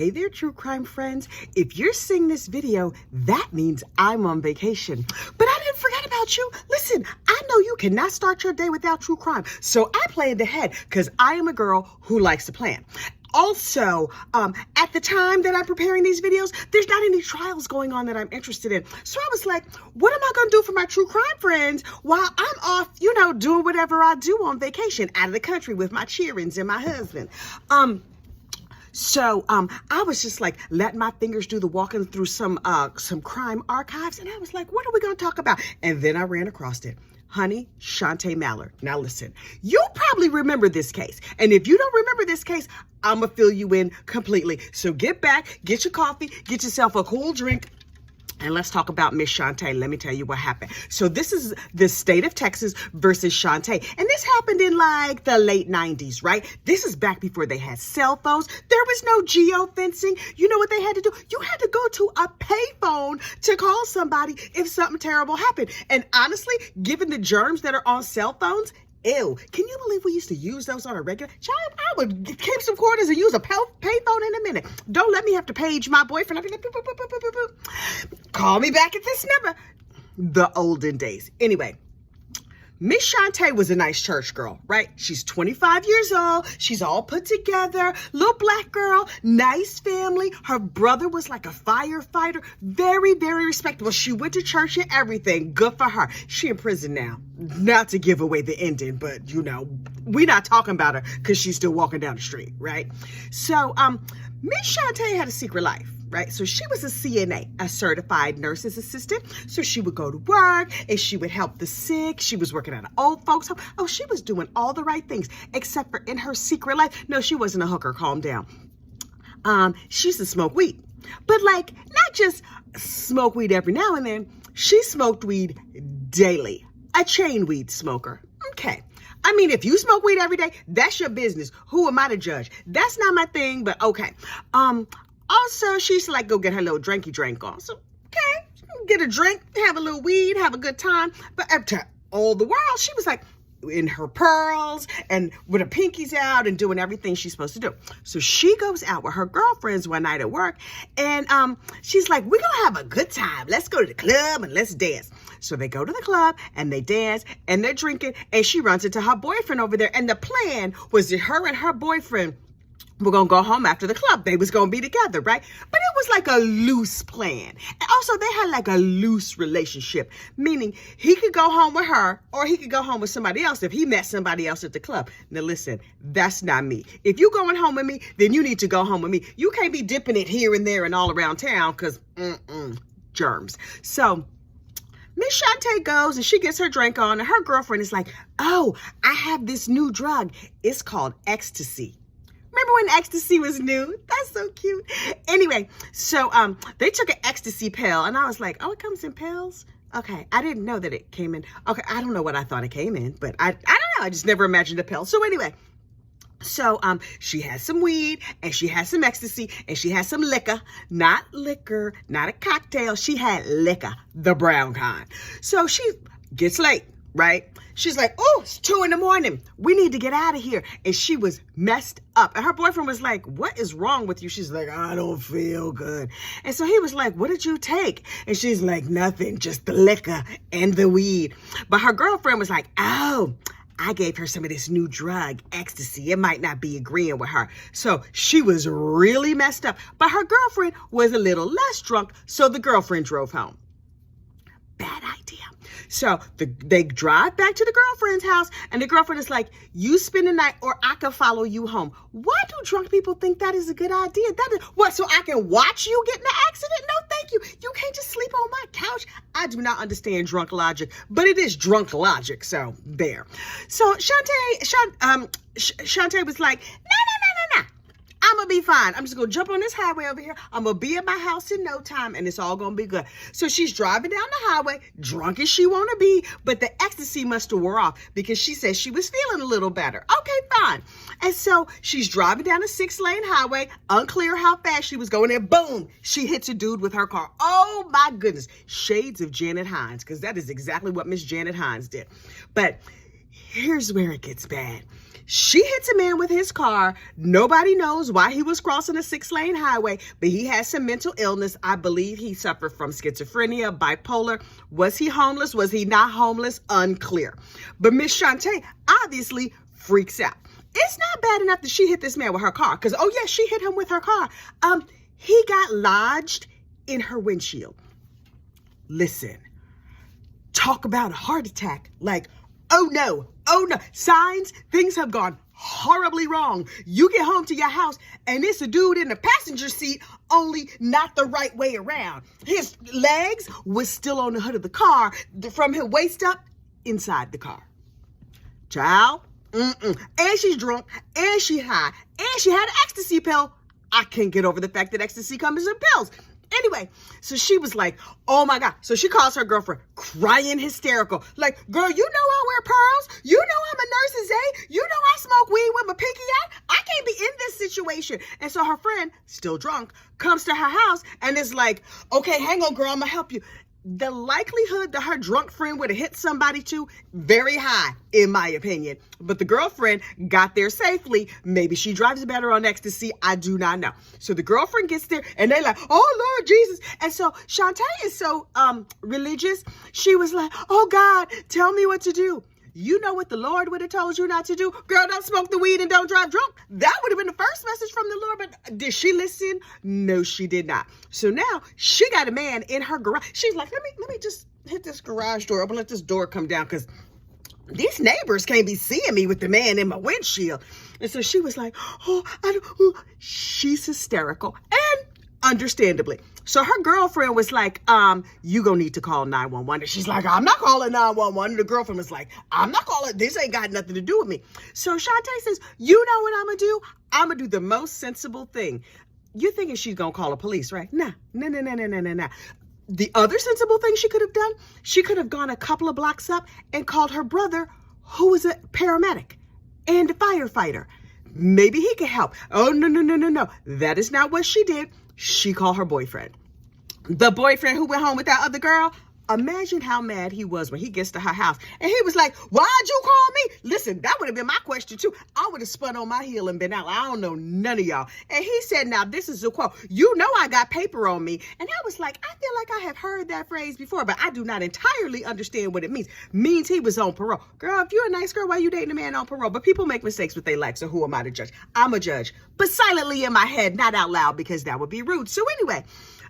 Hey there, true crime friends. If you're seeing this video, that means I'm on vacation. But I didn't forget about you. Listen, I know you cannot start your day without true crime. So I planned ahead because I am a girl who likes to plan. Also, at the time that I'm preparing these videos, there's not any trials going on that I'm interested in. So I was like, what am I going to do for my true crime friends while I'm off, doing whatever I do on vacation out of the country with my cheerings and my husband? So I was just like letting my fingers do the walking through some crime archives. And I was like, what are we going to talk about? And then I ran across it. Honey, Chante Mallard. Now listen, you probably remember this case. And if you don't remember this case, I'm going to fill you in completely. So get back, get your coffee, get yourself a cool drink, and let's talk about Miss Chante. Let me tell you what happened. So this is the state of Texas versus Chante. And this happened in like the late 90s, right? This is back before they had cell phones. There was no geofencing. You know what they had to do? You had to go to a payphone to call somebody if something terrible happened. And honestly, given the germs that are on cell phones, ew, can you believe we used to use those on a regular? Child, I would keep some quarters and use a payphone in a minute. Don't let me have to page my boyfriend. I'd be like, boop, boop, boop, boop, boop, boop. Call me back at this number. The olden days. Anyway, Miss Chante was a nice church girl, right? She's 25 years old. She's all put together. Little black girl, nice family. Her brother was like a firefighter. Very, very respectable. She went to church and everything. Good for her. She in prison now. Not to give away the ending, but we're not talking about her because she's still walking down the street, right? So, Miss Chante had a secret life. Right? So she was a CNA, a certified nurse's assistant. So she would go to work and she would help the sick. She was working at an old folks home. Oh, she was doing all the right things, except for in her secret life. No, she wasn't a hooker. Calm down. She used to smoke weed, but like not just smoke weed every now and then. She smoked weed daily. A chain weed smoker. Okay. I mean, if you smoke weed every day, that's your business. Who am I to judge? That's not my thing, but okay. Also, she used to like go get her little drinky drink on. So, okay, get a drink, have a little weed, have a good time. But to all the world, she was like in her pearls and with her pinkies out and doing everything she's supposed to do. So she goes out with her girlfriends one night at work and she's like, we're going to have a good time. Let's go to the club and let's dance. So they go to the club and they dance and they're drinking and she runs into her boyfriend over there. And the plan was that her and her boyfriend we're going to go home after the club. They was going to be together, right? But it was like a loose plan. And also, they had like a loose relationship, meaning he could go home with her or he could go home with somebody else if he met somebody else at the club. Now, listen, that's not me. If you're going home with me, then you need to go home with me. You can't be dipping it here and there and all around town because germs. So Miss Chante goes and she gets her drink on and her girlfriend is like, oh, I have this new drug. It's called ecstasy. Remember when ecstasy was new? That's so cute. Anyway, so they took an ecstasy pill and I was like, oh, it comes in pills? Okay, I didn't know that it came in. Okay, I don't know what I thought it came in, but I don't know. I just never imagined a pill. So anyway, so she has some weed and she has some ecstasy and she has some liquor, not a cocktail. She had liquor, the brown kind. So she gets late, right? She's like, oh, it's 2 a.m. We need to get out of here. And she was messed up. And her boyfriend was like, what is wrong with you? She's like, I don't feel good. And so he was like, what did you take? And she's like, nothing, just the liquor and the weed. But her girlfriend was like, oh, I gave her some of this new drug, ecstasy. It might not be agreeing with her. So she was really messed up. But her girlfriend was a little less drunk. So the girlfriend drove home. Bad idea. So they drive back to the girlfriend's house and the girlfriend is like, you spend the night or I can follow you home. Why do drunk people think that is a good idea? That is what? So I can watch you get in an accident? No, thank you. You can't just sleep on my couch. I do not understand drunk logic, but it is drunk logic. So there. So Chante was like, no. I'm going to be fine. I'm just going to jump on this highway over here. I'm going to be at my house in no time and it's all going to be good. So she's driving down the highway, drunk as she want to be, but the ecstasy must have wore off because she said she was feeling a little better. Okay, fine. And so she's driving down a 6-lane highway, unclear how fast she was going and boom, she hits a dude with her car. Oh my goodness. Shades of Janet Hines, because that is exactly what Miss Janet Hines did. But Here's where it gets bad. She hits a man with his car. Nobody knows why he was crossing a 6-lane highway, but he has some mental illness. I believe he suffered from schizophrenia, bipolar. Was he homeless? Was he not homeless? Unclear. But Miss Chante obviously freaks out. It's not bad enough that she hit this man with her car, because, oh, yes, she hit him with her car. He got lodged in her windshield. Listen, talk about a heart attack. Like, oh no, signs, things have gone horribly wrong. You get home to your house and it's a dude in the passenger seat, only not the right way around. His legs was still on the hood of the car, from his waist up inside the car. Child, and she's drunk, and she high, and she had an ecstasy pill. I can't get over the fact that ecstasy comes in pills. Anyway, so she was like, oh my God. So she calls her girlfriend, crying hysterical. Like, girl, you know I wear pearls. You know I'm a nurse's aide. You know I smoke weed with my pinky out. I can't be in this situation. And so her friend, still drunk, comes to her house and is like, okay, hang on, girl, I'm gonna help you. The likelihood that her drunk friend would have hit somebody too, very high, in my opinion. But the girlfriend got there safely. Maybe she drives better on ecstasy. I do not know. So the girlfriend gets there and they're like, oh, Lord Jesus. And so Chante is so religious. She was like, oh, God, tell me what to do. You know what the Lord would have told you not to do? Girl, don't smoke the weed and don't drive drunk. That would have been the first message from the Lord. But did she listen? No, she did not. So now she got a man in her garage. She's like, let me just hit this garage door open, let this door come down, because these neighbors can't be seeing me with the man in my windshield. And so she was like, she's hysterical. And understandably. So her girlfriend was like, you gonna need to call 911. And she's like, I'm not calling 911. And the girlfriend was like, I'm not calling. This ain't got nothing to do with me. So Chante says, you know what I'm gonna do? I'm gonna do the most sensible thing. You're thinking she's gonna call the police, right? Nah. The other sensible thing she could have done, she could have gone a couple of blocks up and called her brother, who was a paramedic and a firefighter. Maybe he could help. Oh, no. That is not what she did. She called her boyfriend. The boyfriend who went home with that other girl. Imagine how mad he was when he gets to her house. And he was like, why'd you call me? Listen, that would have been my question too. I would have spun on my heel and been out. I don't know none of y'all. And he said, now this is a quote. You know I got paper on me. And I was like, I feel like I have heard that phrase before, but I do not entirely understand what it means. Means he was on parole. Girl, if you're a nice girl, why you dating a man on parole? But people make mistakes with they like, so who am I to judge? I'm a judge. But silently in my head, not out loud, because that would be rude. So anyway,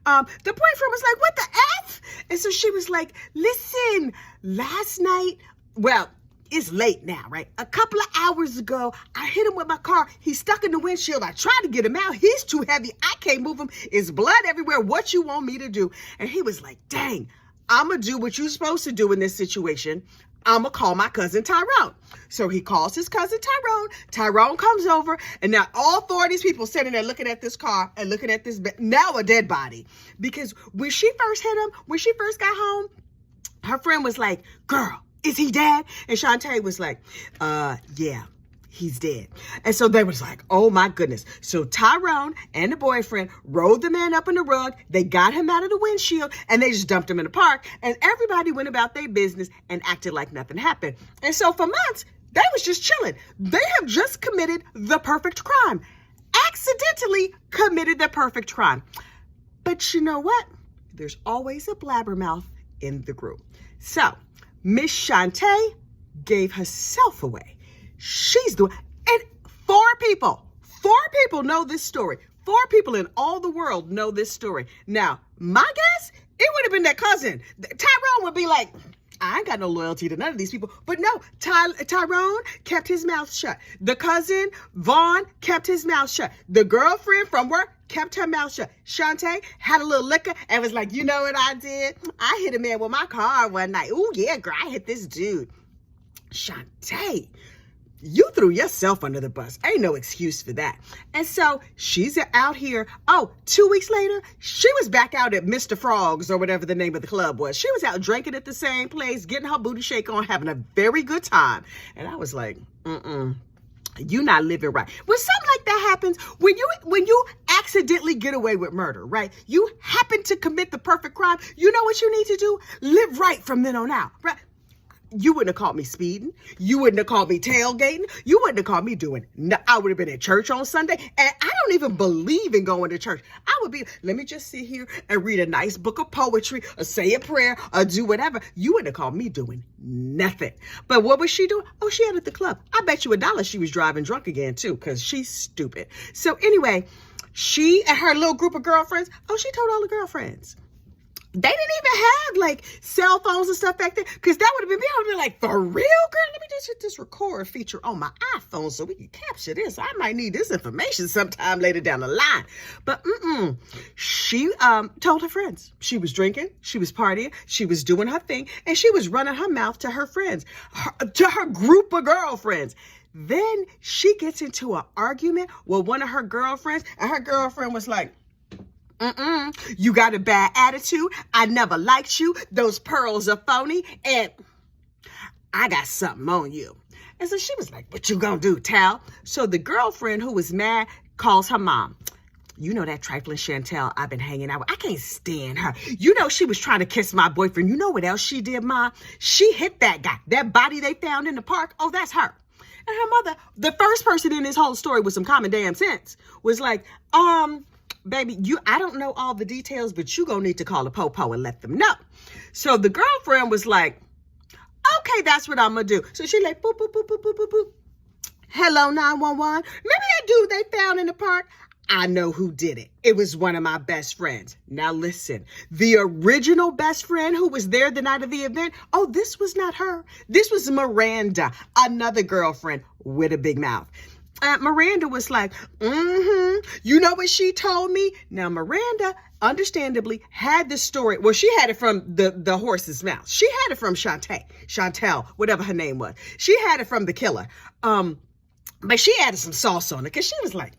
the boyfriend was like, what the F? And so she was like, listen, last night, well, it's late now, right? A couple of hours ago, I hit him with my car. He's stuck in the windshield. I tried to get him out. He's too heavy. I can't move him. It's blood everywhere. What you want me to do? And he was like, dang, I'm going to do what you're supposed to do in this situation. I'm going to call my cousin Tyrone. So he calls his cousin Tyrone. Tyrone comes over, and now all four of these people sitting there looking at this car and looking at this, now a dead body. Because when she first hit him, when she first got home, her friend was like, girl, is he dead? And Chante was like, yeah. He's dead. And so they was like, oh my goodness. So Tyrone and the boyfriend rolled the man up in the rug. They got him out of the windshield and they just dumped him in the park. And everybody went about their business and acted like nothing happened. And so for months, they was just chilling. They have just committed the perfect crime. Accidentally committed the perfect crime. But you know what? There's always a blabbermouth in the group. So Miss Chante gave herself away. She's doing, and four people know this story. 4 people in all the world know this story. Now, my guess, it would have been that cousin. Tyrone would be like, I ain't got no loyalty to none of these people. But no, Tyrone kept his mouth shut. The cousin, Vaughn, kept his mouth shut. The girlfriend from work kept her mouth shut. Chante had a little liquor and was like, you know what I did? I hit a man with my car one night. Oh, yeah, girl, I hit this dude. Chante, you threw yourself under the bus. Ain't no excuse for that. And so she's out here. Oh, 2 weeks later, she was back out at Mr. Frog's or whatever the name of the club was. She was out drinking at the same place, getting her booty shake on, having a very good time. And I was like, you not living right. When something like that happens, when you accidentally get away with murder, right? You happen to commit the perfect crime. You know what you need to do? Live right from then on out, right? You wouldn't have caught me speeding. You wouldn't have caught me tailgating. You wouldn't have caught me doing. No, I would have been at church on Sunday. And I don't even believe in going to church. I would be, let me just sit here and read a nice book of poetry or say a prayer or do whatever. You wouldn't have caught me doing nothing. But what was she doing? Oh, she had at the club. I bet you $1 she was driving drunk again too, because she's stupid. So anyway, she and her little group of girlfriends, oh, she told all the girlfriends. They didn't even have like cell phones and stuff back then, because that would have been me. I would have been like, for real, girl? Let me just hit this record feature on my iPhone so we can capture this. I might need this information sometime later down the line. But she told her friends. She was drinking, she was partying, she was doing her thing, and she was running her mouth to her friends, to her group of girlfriends. Then she gets into an argument with one of her girlfriends, and her girlfriend was like, you got a bad attitude. I never liked you. Those pearls are phony. And I got something on you. And so she was like, what you gonna do, Tal? So the girlfriend who was mad calls her mom. You know that trifling Chantel I've been hanging out with. I can't stand her. You know she was trying to kiss my boyfriend. You know what else she did, Ma? She hit that guy. That body they found in the park. Oh, that's her. And her mother, the first person in this whole story with some common damn sense, was like, baby, I don't know all the details, but you gonna need to call the po-po and let them know. So the girlfriend was like, okay, that's what I'm gonna do. So she like, boop, boop, boop, boop, boop, boop, boop. Hello, 911. Remember that dude they found in the park? I know who did it. It was one of my best friends. Now listen, the original best friend who was there the night of the event, oh, this was not her. This was Miranda, another girlfriend with a big mouth. Miranda was like, you know what she told me? Now, Miranda, understandably, had the story. Well, she had it from the horse's mouth. She had it from Chantel, whatever her name was. She had it from the killer. But she added some sauce on it, because she was like,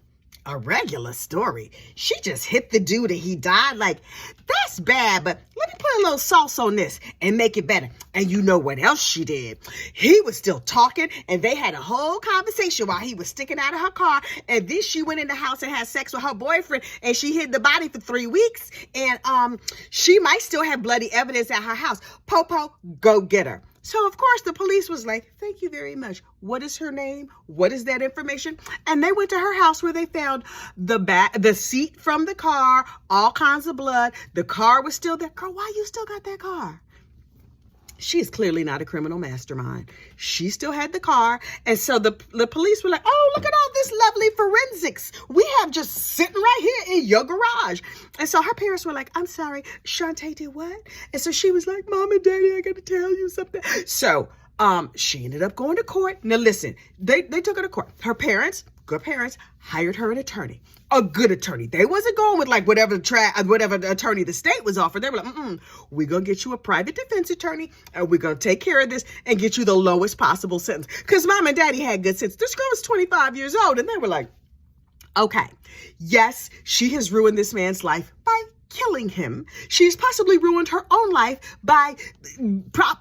a regular story. She just hit the dude and he died. Like, that's bad, but let me put a little sauce on this and make it better. And you know what else she did? He was still talking, and they had a whole conversation while he was sticking out of her car. And then she went in the house and had sex with her boyfriend, and she hid the body for 3 weeks. And she might still have bloody evidence at her house. Popo, go get her. So, of course, the police was like, thank you very much. What is her name? What is that information? And they went to her house, where they found the seat from the car, all kinds of blood. The car was still there. Girl, why you still got that car? She is clearly not a criminal mastermind. She still had the car. And so the police were like, oh, look at all this lovely forensics we have just sitting right here in your garage. And so her parents were like, I'm sorry, Chante did what? And so she was like, Mom and Daddy, I got to tell you something. So she ended up going to court. Now, listen, they took her to court. Her parents, good parents, hired her an attorney, a good attorney. They wasn't going with like whatever attorney the state was offered. They were like, we're going to get you a private defense attorney, and we're going to take care of this and get you the lowest possible sentence. Because Mom and Daddy had good sense. This girl was 25 years old, and they were like, okay, yes, she has ruined this man's life by killing him. She's possibly ruined her own life by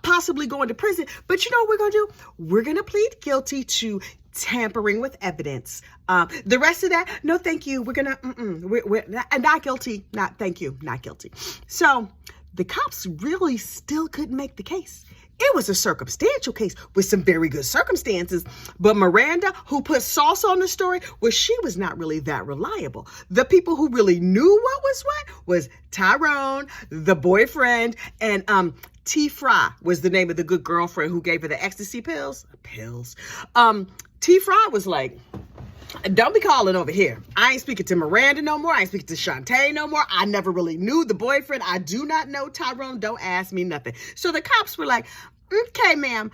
possibly going to prison. But you know what we're going to do? We're going to plead guilty to tampering with evidence. The rest of that, no, thank you. We're going to, we're not guilty. Not thank you. Not guilty. So the cops really still couldn't make the case. It was a circumstantial case with some very good circumstances, but Miranda, who put sauce on the story, well, she was not really that reliable. The people who really knew what was Tyrone, the boyfriend, and T. Fry was the name of the good girlfriend who gave her the ecstasy pills. T. Fry was like, don't be calling over here. I ain't speaking to Miranda no more. I ain't speaking to Chante no more. I never really knew the boyfriend. I do not know Tyrone. Don't ask me nothing. So the cops were like, okay, ma'am.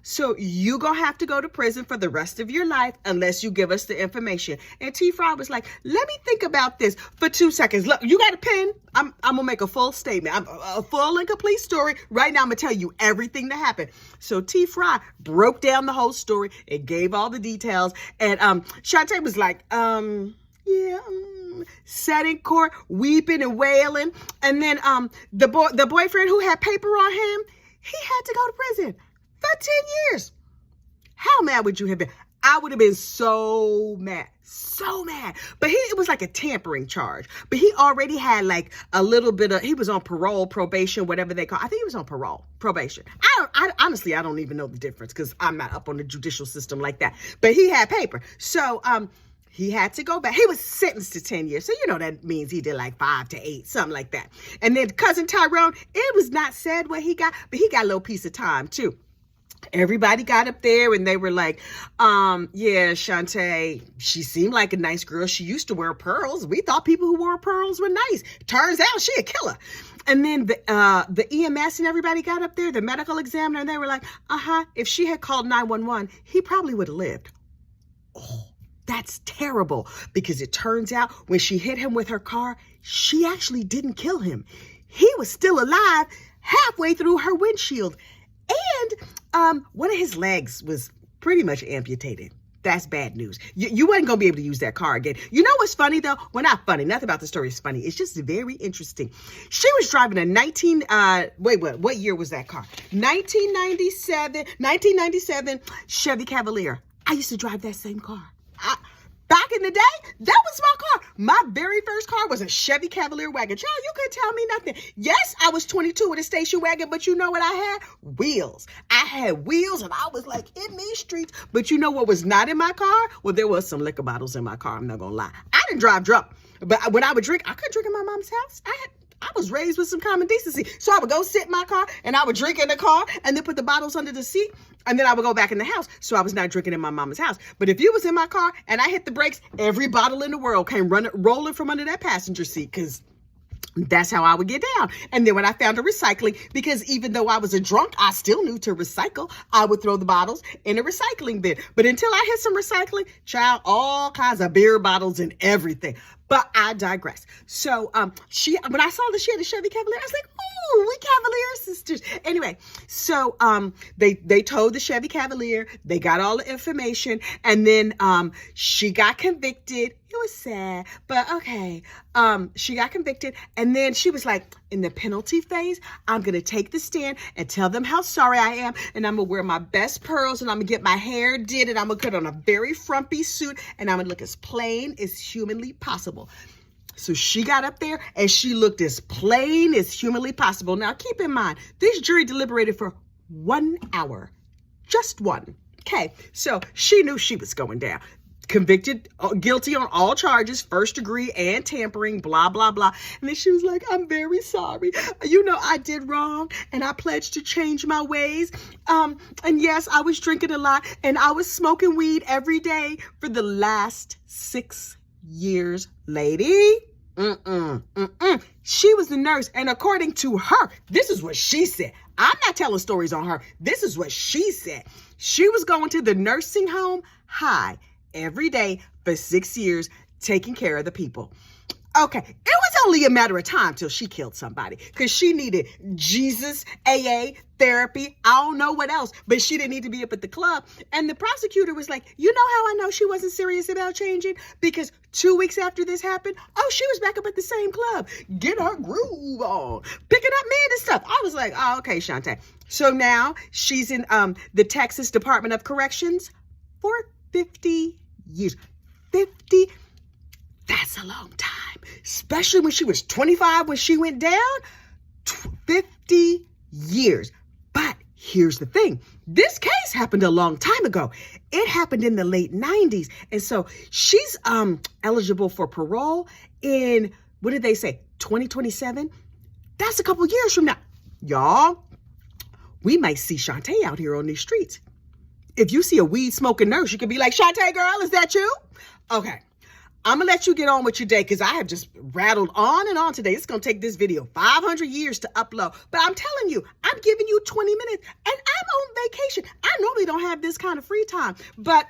So you gonna have to go to prison for the rest of your life unless you give us the information. And T. Fry was like, let me think about this for 2 seconds. Look, you got a pen? I'm gonna make a full statement. A full and complete story. Right now, I'm gonna tell you everything that happened. So T. Fry broke down the whole story and gave all the details. And Chante was like, sat in court, weeping and wailing. And then the boyfriend who had paper on him, he had to go to prison for 10 years. How mad would you have been? I would have been so mad. So mad. But it was like a tampering charge. But he already had like a little bit of, he was on parole, probation, whatever they call. I think he was on parole, probation. Honestly, I don't even know the difference because I'm not up on the judicial system like that. But he had paper. So, he had to go back. He was sentenced to 10 years. So, that means he did like 5 to 8, something like that. And then cousin Tyrone, it was not said what he got, but he got a little piece of time too. Everybody got up there and they were like, yeah, Chante, she seemed like a nice girl. She used to wear pearls. We thought people who wore pearls were nice. Turns out she a killer. And then the EMS and everybody got up there, the medical examiner, and they were like, if she had called 911, he probably would have lived. Oh, that's terrible, because it turns out when she hit him with her car, she actually didn't kill him. He was still alive halfway through her windshield. And one of his legs was pretty much amputated. That's bad news. You wasn't going to be able to use that car again. You know what's funny, though? Well, not funny. Nothing about the story is funny. It's just very interesting. She was driving a what year was that car? 1997 Chevy Cavalier. I used to drive that same car. Back in the day, that was my car. My very first car was a Chevy Cavalier wagon. Child, you couldn't tell me nothing. Yes, I was 22 with a station wagon, but you know what I had? Wheels. I had wheels, and I was like in these streets. But you know what was not in my car? Well, there was some liquor bottles in my car. I'm not gonna lie. I didn't drive drunk, but when I would drink, I couldn't drink in my mom's house. I was raised with some common decency. So I would go sit in my car and I would drink in the car and then put the bottles under the seat. And then I would go back in the house. So I was not drinking in my mama's house. But if you was in my car and I hit the brakes, every bottle in the world came rolling from under that passenger seat, because that's how I would get down. And then when I found a recycling, because even though I was a drunk, I still knew to recycle. I would throw the bottles in a recycling bin. But until I hit some recycling, child, all kinds of beer bottles and everything. But I digress. So when I saw that she had a Chevy Cavalier, I was like, ooh, we Cavalier sisters. Anyway, so they towed the Chevy Cavalier. They got all the information. And then she got convicted. It was sad, but okay. She got convicted. And then she was like, in the penalty phase, I'm going to take the stand and tell them how sorry I am. And I'm going to wear my best pearls, and I'm going to get my hair did, and I'm going to put on a very frumpy suit, and I'm going to look as plain as humanly possible. So she got up there and she looked as plain as humanly possible. Now, keep in mind, this jury deliberated for 1 hour. Just one. Okay, so she knew she was going down. Convicted, guilty on all charges, first degree and tampering, blah, blah, blah. And then she was like, I'm very sorry. I did wrong, and I pledged to change my ways. And yes, I was drinking a lot, and I was smoking weed every day for the last 6 years, lady. She was the nurse, and according to her, this is what she said. I'm not telling stories on her. This is what she said. She was going to the nursing home high every day for 6 years, taking care of the people. Okay, it was only a matter of time till she killed somebody, because she needed Jesus, AA, therapy, I don't know what else, but she didn't need to be up at the club. And the prosecutor was like, you know how I know she wasn't serious about changing? Because 2 weeks after this happened, she was back up at the same club, getting her groove on, picking up men and stuff. I was like, oh, okay, Chante. So now she's in the Texas Department of Corrections for 50 years. 50, that's a long time. Especially when she was 25 when she went down. 50 years. But here's the thing. This case happened a long time ago. It happened in the late 90s. And so she's eligible for parole in, what did they say, 2027? That's a couple years from now. Y'all, we might see Chante out here on these streets. If you see a weed smoking nurse, you could be like, Chante girl, is that you? Okay. I'm going to let you get on with your day, because I have just rattled on and on today. It's going to take this video 500 years to upload. But I'm telling you, I'm giving you 20 minutes, and I'm on vacation. I normally don't have this kind of free time. But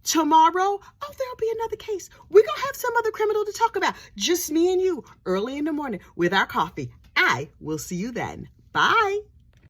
tomorrow, there'll be another case. We're going to have some other criminal to talk about. Just me and you, early in the morning with our coffee. I will see you then. Bye.